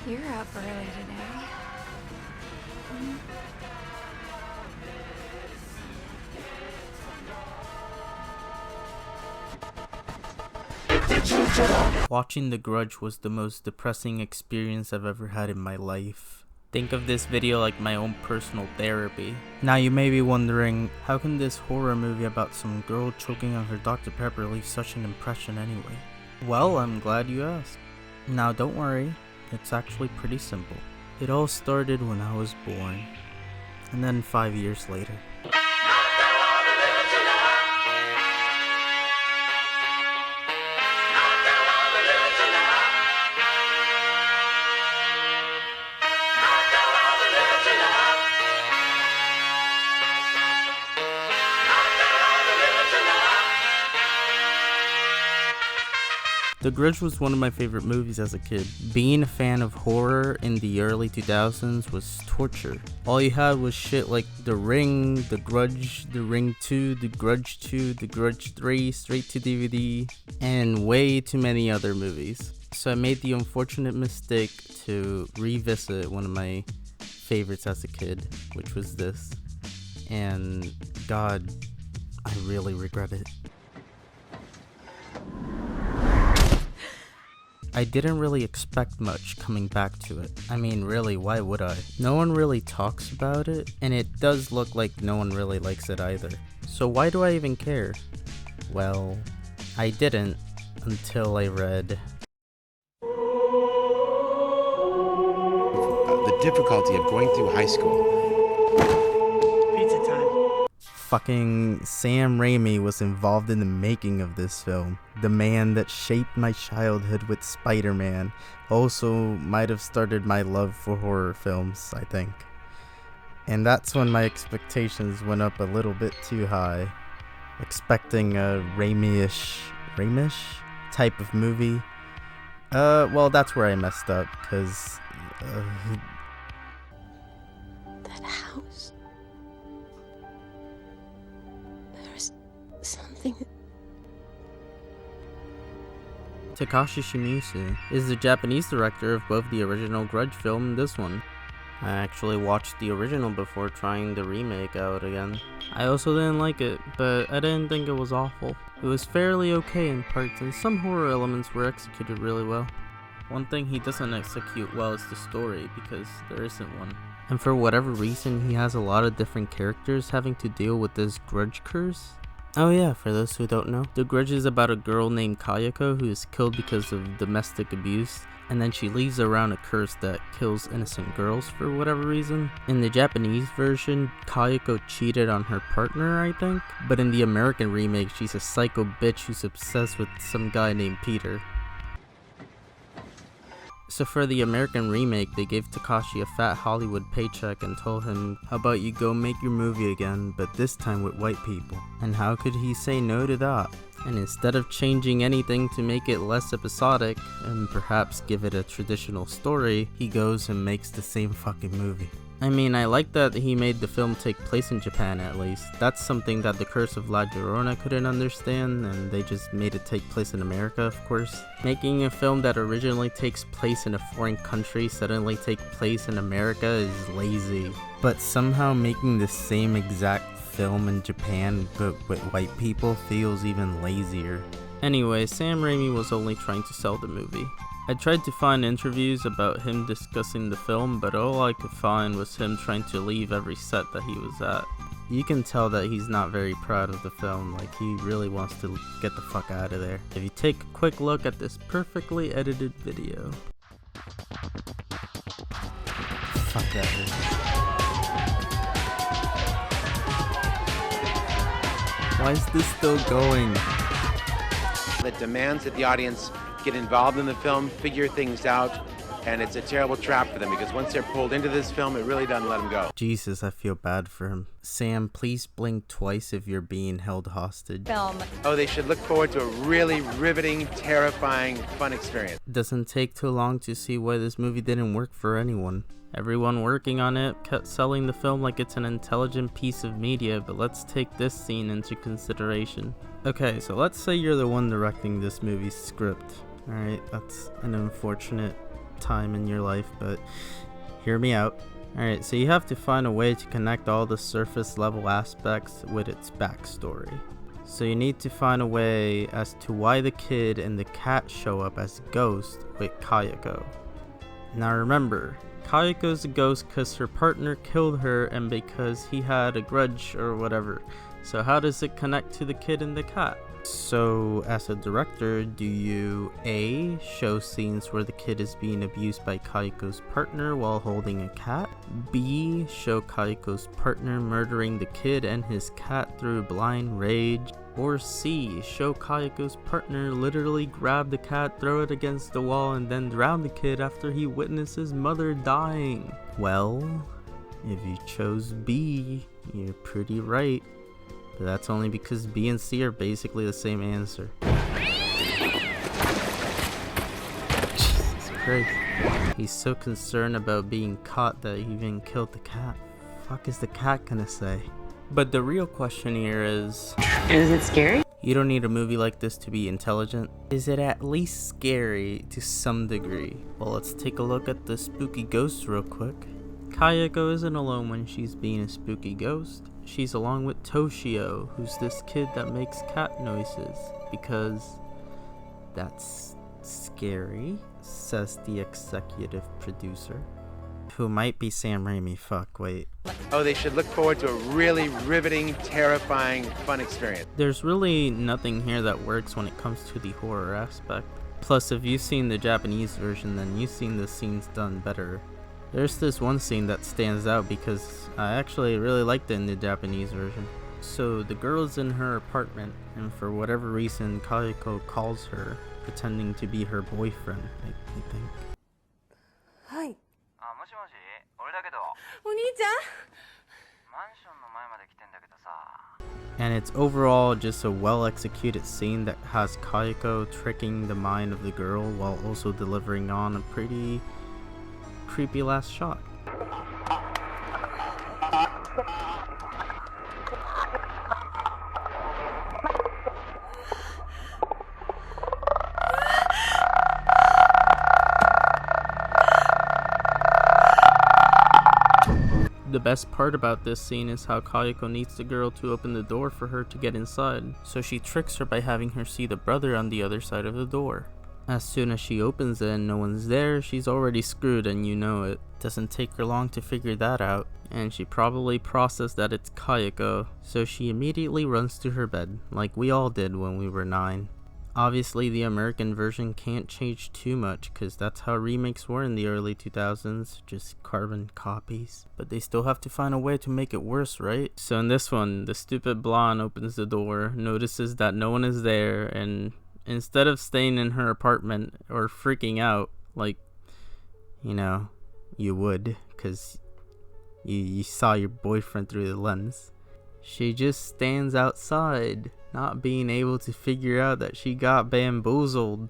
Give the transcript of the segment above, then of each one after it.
You're up early today. Watching The Grudge was the most depressing experience I've ever had in my life. Think of this video like my own personal therapy. Now you may be wondering, how can this horror movie about some girl choking on her Dr. Pepper leave such an impression anyway? Well, I'm glad you asked. Now don't worry, it's actually pretty simple. It all started when I was born, and then 5 years later. The Grudge was one of my favorite movies as a kid. Being a fan of horror in the early 2000s was torture. All you had was shit like The Ring, The Grudge, The Ring 2, The Grudge 2, The Grudge 3, straight to DVD, and way too many other movies. So I made the unfortunate mistake to revisit one of my favorites as a kid, which was this. And God, I really regret it. I didn't really expect much coming back to it. I mean, really, why would I? No one really talks about it, and it does look like no one really likes it either. So why do I even care? Well, I didn't until I read the difficulty of going through high school. Pizza time. Fucking Sam Raimi was involved in the making of this film. The man that shaped my childhood with Spider-Man also might have started my love for horror films, I think. And that's when my expectations went up a little bit too high. Expecting a Raimi-ish type of movie. Well, that's where I messed up, because That house. There's something. Takashi Shimizu is the Japanese director of both the original Grudge film and this one. I actually watched the original before trying the remake out again. I also didn't like it, but I didn't think it was awful. It was fairly okay in parts, and some horror elements were executed really well. One thing he doesn't execute well is the story, because there isn't one. And for whatever reason, he has a lot of different characters having to deal with this grudge curse. Oh yeah, for those who don't know, The Grudge is about a girl named Kayako who is killed because of domestic abuse, and then she leaves around a curse that kills innocent girls for whatever reason. In the Japanese version, Kayako cheated on her partner, I think, but in the American remake, she's a psycho bitch who's obsessed with some guy named Peter. So for the American remake, they gave Takashi a fat Hollywood paycheck and told him, how about you go make your movie again, but this time with white people. And how could he say no to that? And instead of changing anything to make it less episodic, and perhaps give it a traditional story, he goes and makes the same fucking movie. I mean, I like that he made the film take place in Japan at least. That's something that The Curse of La Llorona couldn't understand, and they just made it take place in America, of course. Making a film that originally takes place in a foreign country suddenly take place in America is lazy. But somehow making the same exact film in Japan but with white people feels even lazier. Anyway, Sam Raimi was only trying to sell the movie. I tried to find interviews about him discussing the film, but all I could find was him trying to leave every set that he was at. You can tell that he's not very proud of the film, like he really wants to get the fuck out of there. If you take a quick look at this perfectly edited video. Fuck that dude. Why is this still going? That demands that the audience get involved in the film, figure things out, and it's a terrible trap for them because once they're pulled into this film, it really doesn't let them go. Jesus, I feel bad for him. Sam, please blink twice if you're being held hostage. Film. Oh, they should look forward to a really riveting, terrifying, fun experience. It doesn't take too long to see why this movie didn't work for anyone. Everyone working on it kept selling the film like it's an intelligent piece of media, but let's take this scene into consideration. Okay, so let's say you're the one directing this movie's script. Alright, that's an unfortunate time in your life, but hear me out. Alright, so you have to find a way to connect all the surface level aspects with its backstory. So you need to find a way as to why the kid and the cat show up as ghosts with Kayako. Now remember, Kayako's a ghost because her partner killed her and because he had a grudge or whatever. So how does it connect to the kid and the cat? So as a director, do you A, show scenes where the kid is being abused by Kayako's partner while holding a cat? B, show Kayako's partner murdering the kid and his cat through blind rage? Or C, show Kayako's partner literally grab the cat, throw it against the wall, and then drown the kid after he witnesses mother dying? Well, if you chose B, you're pretty right. But that's only because B and C are basically the same answer. Jesus Christ. He's so concerned about being caught that he even killed the cat. Fuck is the cat gonna say? But the real question here is it scary? You don't need a movie like this to be intelligent. Is it at least scary to some degree? Well, let's take a look at the spooky ghosts real quick. Kayako isn't alone when she's being a spooky ghost. She's along with Toshio, who's this kid that makes cat noises, because that's scary, says the executive producer. Who might be Sam Raimi, fuck, wait. Oh, they should look forward to a really riveting, terrifying, fun experience. There's really nothing here that works when it comes to the horror aspect. Plus, if you've seen the Japanese version, then you've seen the scenes done better. There's this one scene that stands out because I actually really liked it in the Japanese version. So the girl is in her apartment, and for whatever reason Kayako calls her, pretending to be her boyfriend, I think. はい。もしもし、俺だけど。お兄ちゃん。マンションの前まで来てんだけどさ。 And it's overall just a well executed scene that has Kayako tricking the mind of the girl while also delivering on a pretty creepy last shot. The best part about this scene is how Kayako needs the girl to open the door for her to get inside, so she tricks her by having her see the brother on the other side of the door. As soon as she opens it and no one's there, she's already screwed and you know it. Doesn't take her long to figure that out, and she probably processed that it's Kayako, so she immediately runs to her bed, like we all did when we were 9. Obviously the American version can't change too much cause that's how remakes were in the early 2000s, just carbon copies. But they still have to find a way to make it worse, right? So in this one, the stupid blonde opens the door, notices that no one is there, and instead of staying in her apartment or freaking out, like, you know, you would, cause you saw your boyfriend through the lens, she just stands outside, not being able to figure out that she got bamboozled.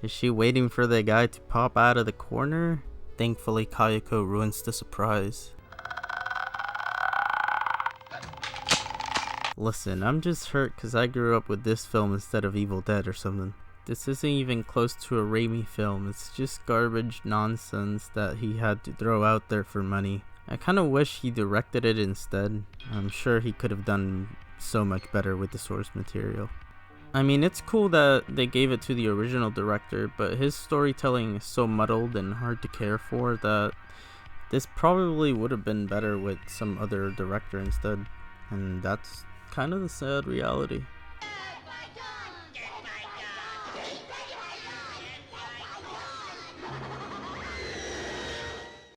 Is she waiting for the guy to pop out of the corner? Thankfully, Kayako ruins the surprise. Listen, I'm just hurt because I grew up with this film instead of Evil Dead or something. This isn't even close to a Raimi film, it's just garbage nonsense that he had to throw out there for money. I kinda wish he directed it instead. I'm sure he could have done so much better with the source material. I mean, it's cool that they gave it to the original director, but his storytelling is so muddled and hard to care for that this probably would have been better with some other director instead. And that's kind of the sad reality.